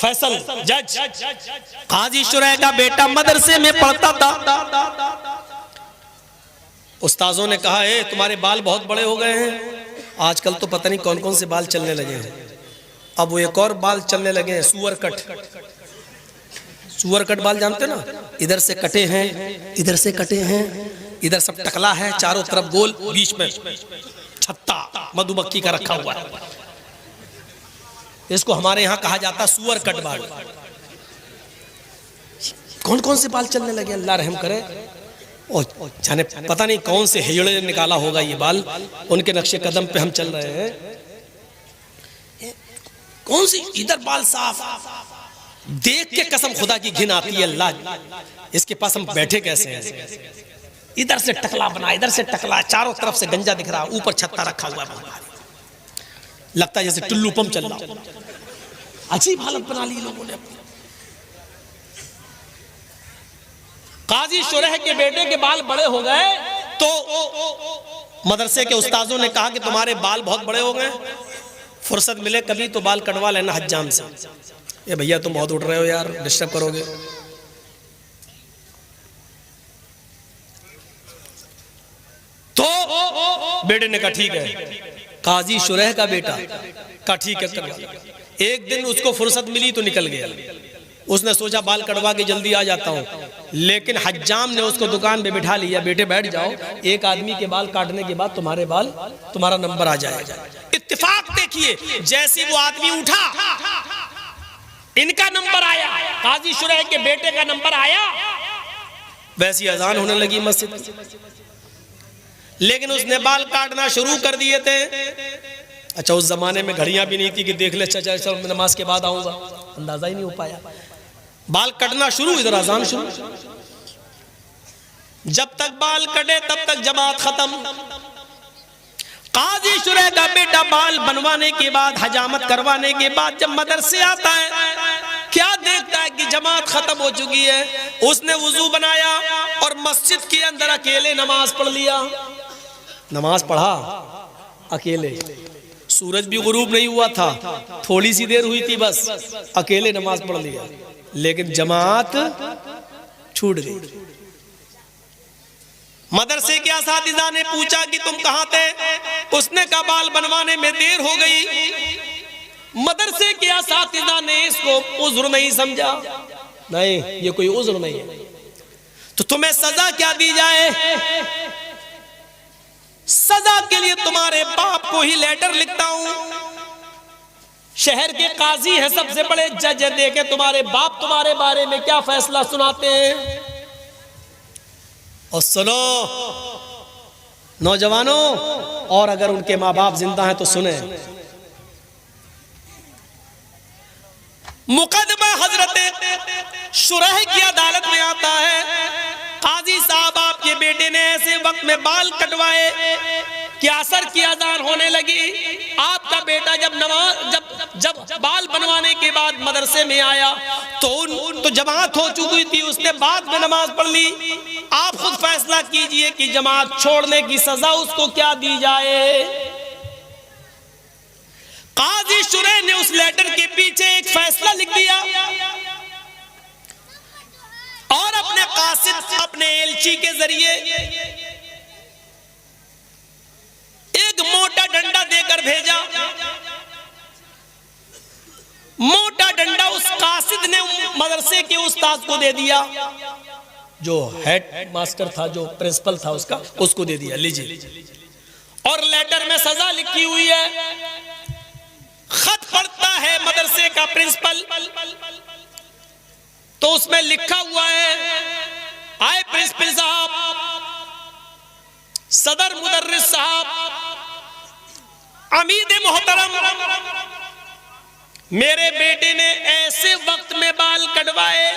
फैसल जज काजी शुरैह का बेटा मदरसे में पढ़ता था। उस्ताजों ने कहा है तुम्हारे बाल बहुत बड़े हो गए हैं, आजकल तो पता नहीं कौन कौन से बाल चलने लगे हैं। अब वो एक और बाल चलने लगे हैं, सुअर कट। सुअर कट बाल जानते ना, इधर से कटे हैं, इधर से कटे हैं, इधर सब टकला है, चारों तरफ गोल, बीच में छत्ता मधुमक्खी का रखा हुआ है। इसको हमारे यहाँ कहा जाता सुअर कट बाल। कौन कौन से बाल चलने लगे, अल्लाह रहम करे। और जाने पता नहीं कौन से हिजड़े ने निकाला होगा ये बाल, उनके नक्शे कदम पे हम चल रहे हैं। कौन सी इधर बाल साफ, देख के कसम खुदा की घिन आती है, अल्लाह इसके पास हम बैठे कैसे हैं। इधर से टकला बना, इधर से टकला, चारों तरफ से गंजा दिख रहा, ऊपर छत्ता रखा हुआ है, लगता है जैसे टुल्लू पंप चल रहा। अजीब हालत बना ली लोगों ने अपनी। काजी शुरैह के बेटे के बाल बड़े हो गए तो मदरसे के उस्ताजों ने कहा कि तुम्हारे बाल बहुत बड़े हो गए, फुर्सत मिले कभी तो बाल कटवा लेना हज्जाम से। ये भैया तुम बहुत उठ रहे हो यार, डिस्टर्ब करोगे। तो बेटे ने कहा ठीक है, काजी शुरैह का बेटा कहा ठीक है करवा। एक दिन उसको फुर्सत मिली तो निकल गया। उसने सोचा बाल कटवा के जल्दी आ जाता हूं, लेकिन हज्जाम ने उसको दुकान पे बिठा लिया, बेटे बैठ जाओ, एक आदमी के बाल काटने के बाद तुम्हारे बाल, तुम्हारा नंबर आ जाएगा। इत्तेफाक देखिए, जैसे वो आदमी उठा इनका नंबर आया, काजी शुरैह के बेटे का नंबर आया, वैसी अजान होने लगी मस्जिद। लेकिन उसने बाल काटना शुरू कर दिए थे। अच्छा उस जमाने में घड़ियां भी नहीं थी कि देख ले चाचा चल नमाज के बाद आऊंगा, अंदाजा ही नहीं हो पाया। बाल कटना शुरू, इधर अजान शुरू। जब तक बाल कटे तब तक जमात खत्म। काजी शुरैह का बेटा बाल बनवाने के बाद, हजामत करवाने के बाद जब मदरसे आता है, क्या देखता है कि जमात खत्म हो चुकी है। उसने वुजू बनाया और मस्जिद के अंदर अकेले नमाज पढ़ लिया। नमाज पढ़ा अकेले, सूरज भी गुरूब नहीं हुआ था, थोड़ी सी देर हुई थी बस, अकेले नमाज पढ़ लिया, लेकिन जमात छूट गई। मदरसे के असातिज़ा ने पूछा कि तुम कहां थे, उसने कहा बाल बनवाने में देर हो गई। मदरसे के असातिज़ा ने इसको उज़्र नहीं समझा, नहीं ये कोई उज़्र नहीं है, तो तुम्हें सजा क्या दी जाए। सजा के लिए तुम्हारे बाप को ही लेटर लिखता हूं, शहर के काजी है, सबसे बड़े जज है, देखे तुम्हारे बाप तुम्हारे बारे में क्या फैसला सुनाते हैं। और सुनो नौजवानों, और अगर उनके माँ बाप जिंदा हैं तो सुने। मुकदमा हजरत शुरैह की अदालत में आता है, काजी साहब आपके बेटे ने ऐसे वक्त में बाल कटवाए कि असर की अजान होने लगी। आपका बेटा जब बाल बनवाने के बाद मदरसे में आया तो जमात हो चुकी थी, उसने बाद में नमाज पढ़ ली। आप खुद फैसला कीजिए कि जमात छोड़ने की सजा उसको क्या दी जाए। काजी शुरैह ने उस लेटर के पीछे एक फैसला लिख दिया और अपने कासिद, अपने एलची के जरिए एक मोटा डंडा देकर भेजा। मोटा डंडा उस कासिद ने मदरसे के उस्ताद को दे दिया, जो हेड मास्टर था, जो प्रिंसिपल था उसका, उसको दे दिया, लीजिए। और लेटर में सजा लिखी हुई है। खत पढ़ता है मदरसे का प्रिंसिपल, तो उसमें लिखा हुआ है, आए प्रिंसिपल साहब, सदर मुदर्रिस साहब, अमीद मोहतरम, मेरे बेटे ने ऐसे वक्त में बाल कटवाए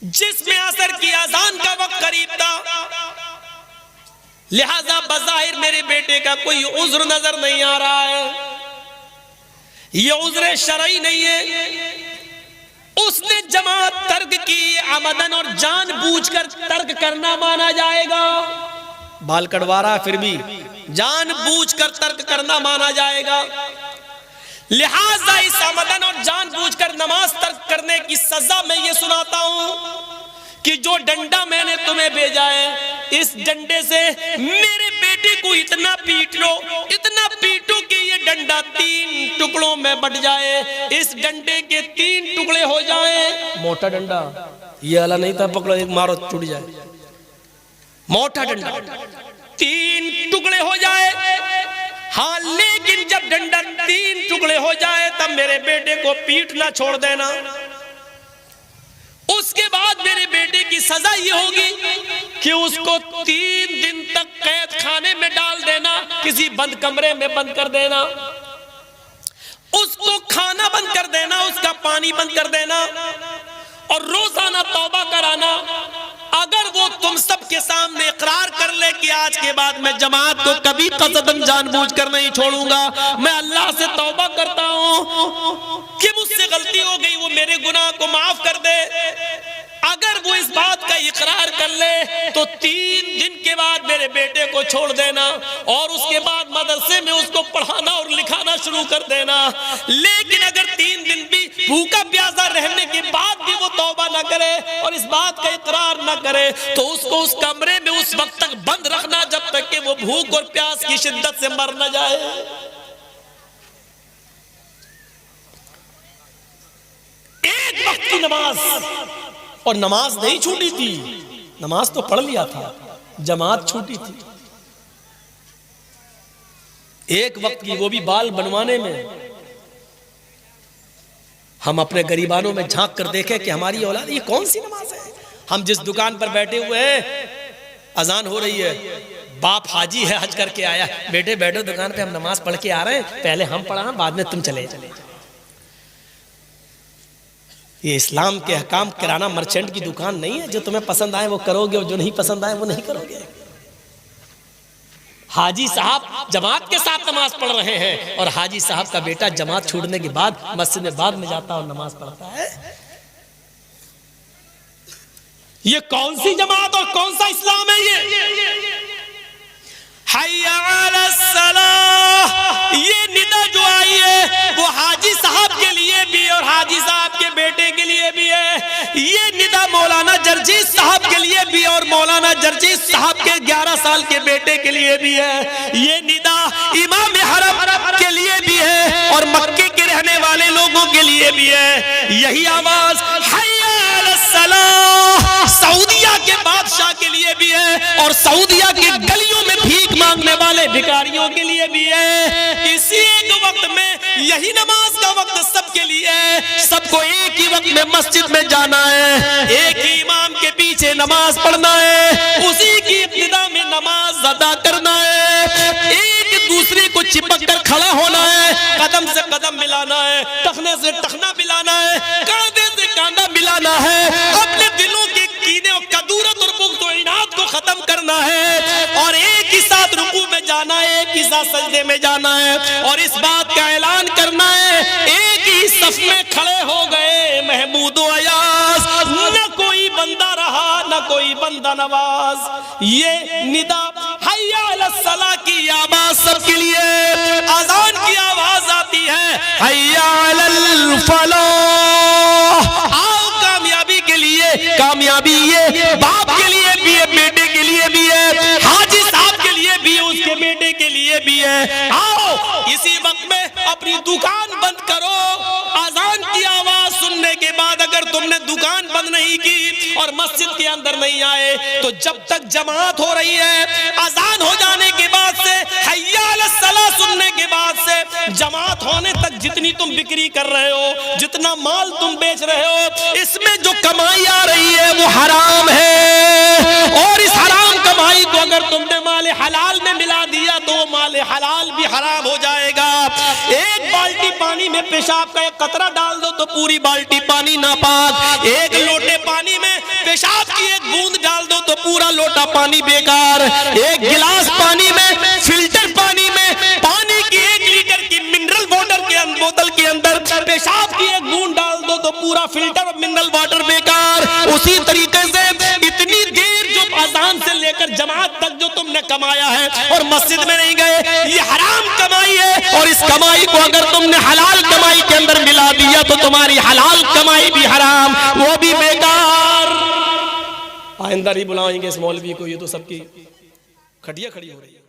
जिसमें असर की अजान का वक्त करीब था, लिहाजा बज़ाहिर मेरे बेटे का कोई उज़्र नजर नहीं आ रहा है, ये उज़्र शरई नहीं है। उसने जमात तर्क की, आमदन और जानबूझकर तर्क करना माना जाएगा। बाल कटवा रहा फिर भी जानबूझकर तर्क करना माना जाएगा। लिहाजा इस आमदन और जानबूझकर नमाज तर्क करने की सजा मैं ये सुनाता हूं कि जो डंडा मैंने तुम्हें भेजा है, इस डंडे से मेरे बेटे को इतना पीट लो, इतना पीटो कि ये डंडा 3 टुकड़ों में बट जाए, इस डंडे के 3 टुकड़े हो जाए। मोटा डंडा, ये वाला नहीं था पकड़ो एक मारो टूट जाए, मोटा डंडा 3 टुकड़े हो जाए। हाँ, लेकिन जब डंडा 3 टुकड़े हो जाए तब मेरे बेटे को पीटना छोड़ देना। उसके बाद मेरे बेटे की सजा ये होगी कि उसको 3 दिन तक कैद खाने में डाल देना, किसी बंद कमरे में बंद कर देना, उसको खाना बंद कर देना, उसका पानी बंद कर देना और रोजाना तौबा कराना। अगर वो तुम सब के सामने इकरार कर ले कि आज के बाद मैं जमात को कभी कसदन जानबूझकर नहीं छोड़ूंगा, मैं अल्लाह से तौबा करता हूं कि मुझसे गलती हो गई, वो मेरे गुनाह को माफ कर दे, अगर वो इस बात का इकरार कर ले तो 3 दिन के बाद मेरे बेटे को छोड़ देना और उसके बाद मदरसे में उसको पढ़ाना और लिखाना शुरू कर देना। लेकिन अगर 3 दिन भी भूखा प्यासा रहने के बाद भी वो तौबा ना करे और इस बात का इकरार ना करे तो उसको उस कमरे में उस वक्त तक बंद रखना जब तक कि वो भूख और प्यास की शिद्दत से मर न जाए। एक वक्त की नमाज, और नमाज नहीं छूटी थी, नमाज तो पढ़ लिया था, जमात छूटी थी। एक वक्त की, वो भी बाल बनवाने में। हम अपने गरीबानों में झांक कर देखें कि हमारी औलाद, ये कौन सी नमाज है। हम जिस दुकान पर बैठे हुए हैं, अजान हो रही है, बाप हाजी है, हज करके आया, बेटे बैठो दुकान पे, हम नमाज पढ़ के आ रहे हैं, पहले हम पढ़ा बाद में तुम चले। ये इस्लाम के अहकाम किराना मर्चेंट की दुकान नहीं है, जो तुम्हें पसंद आए वो करोगे और जो नहीं पसंद आए वो नहीं करोगे। हाजी साहब जमात के साथ नमाज पढ़ रहे हैं और हाजी साहब का बेटा जमात छूटने के बाद मस्जिद में बाद में जाता और नमाज पढ़ता है। ये कौन सी जमात और कौन सा इस्लाम है ये? हय्या अलस सलाह, ये निदा जो आई है वो हाजी साहब के लिए भी और हाजी साहब के बेटे के लिए भी है। ये निदा मौलाना जर्जीस साहब के लिए भी और मौलाना जर्जीस साहब के 11 साल के बेटे के लिए भी है। ये निदा इमाम हरम के लिए भी है और मक्के के रहने वाले लोगों के लिए भी है। यही आवाज हय्या अलस सलाह सऊदिया के बादशाह के लिए भी है और सऊदिया के गलियों में भीख मांगने वाले भिखारियों के लिए भी है। इसी एक वक्त में यही नमाज का वक्त सबके लिए है। सबको एक ही वक्त में मस्जिद में जाना है, एक ही इमाम के पीछे नमाज पढ़ना है, उसी की इब्तिदा में नमाज अदा करना है, एक दूसरे को चिपक कर खड़ा होना है, कदम से कदम मिलाना है, टखने से टखना मिलाना है, कांधे से कांधा मिलाना है, अपने दिलों के कीने और कदूरत और बुग़्ज़ और इनाद को खत्म करना है और एक ही साथ रुकू में जाना है, एक ही साथ सजदे में जाना है और इस बात का ऐलान करना है, एक ही सफ में खड़े हो गए महमूद व अयाज, न कोई बंदा रहा न कोई बंदा नवाज। ये निदा हय्या अलस सलाह की आवाज सबके लिए, अज़ान की आवाज आती है हय्या अलल फलाह, आओ कामयाबी के लिए। कामयाबी ये बाप के लिए भी है, बेटे के लिए भी है, हाजी साहब के लिए भी है, उसके बेटे के लिए भी है। आओ इसी वक्त में अपनी दुकान बंद करो। अजान की आवाज सुनने के बाद अगर तुमने दुकान बंद नहीं की और मस्जिद के अंदर नहीं आए तो जब तक जमात हो रही है, अजान हो जाने के बाद से, हय्या अलस सलाह सुनने के बाद से जमात होने तक जितनी तुम बिक्री कर रहे हो, जितना माल तुम बेच रहे हो, इसमें जो कमाई आ रही है वो हराम है और इस हराम कमाई को अगर तुमने माल हलाल में मिला दिया तो वो माल हलाल भी हराम हो जाएगा। एक बाल्टी पानी में पेशाब का एक कतरा डाल दो तो पूरी बाल्टी पानी नापाक, एक लोटे पानी में पेशाब की एक बूंद डाल दो तो पूरा लोटा पानी बेकार, एक गिलास पानी में, फिल्टर पानी में, पानी की 1 लीटर की मिनरल वाटर के बोतल के अंदर पेशाब की एक बूंद डाल दो तो पूरा फिल्टर और मिनरल वाटर बेकार। उसी तरीके से इतनी देर जो अजान से लेकर जमात तक जो तुमने कमाया है और मस्जिद में नहीं गए, ये हराम कमाई है और इस कमाई को अगर तुमने हलाल कमाई के अंदर मिला दिया तो तुम्हारी हलाल कमाई भी हराम, वो भी बेकार। आइंदा ही बुलाएंगे इस मौलवी को, ये तो सबकी खटिया खड़ी हो रही है।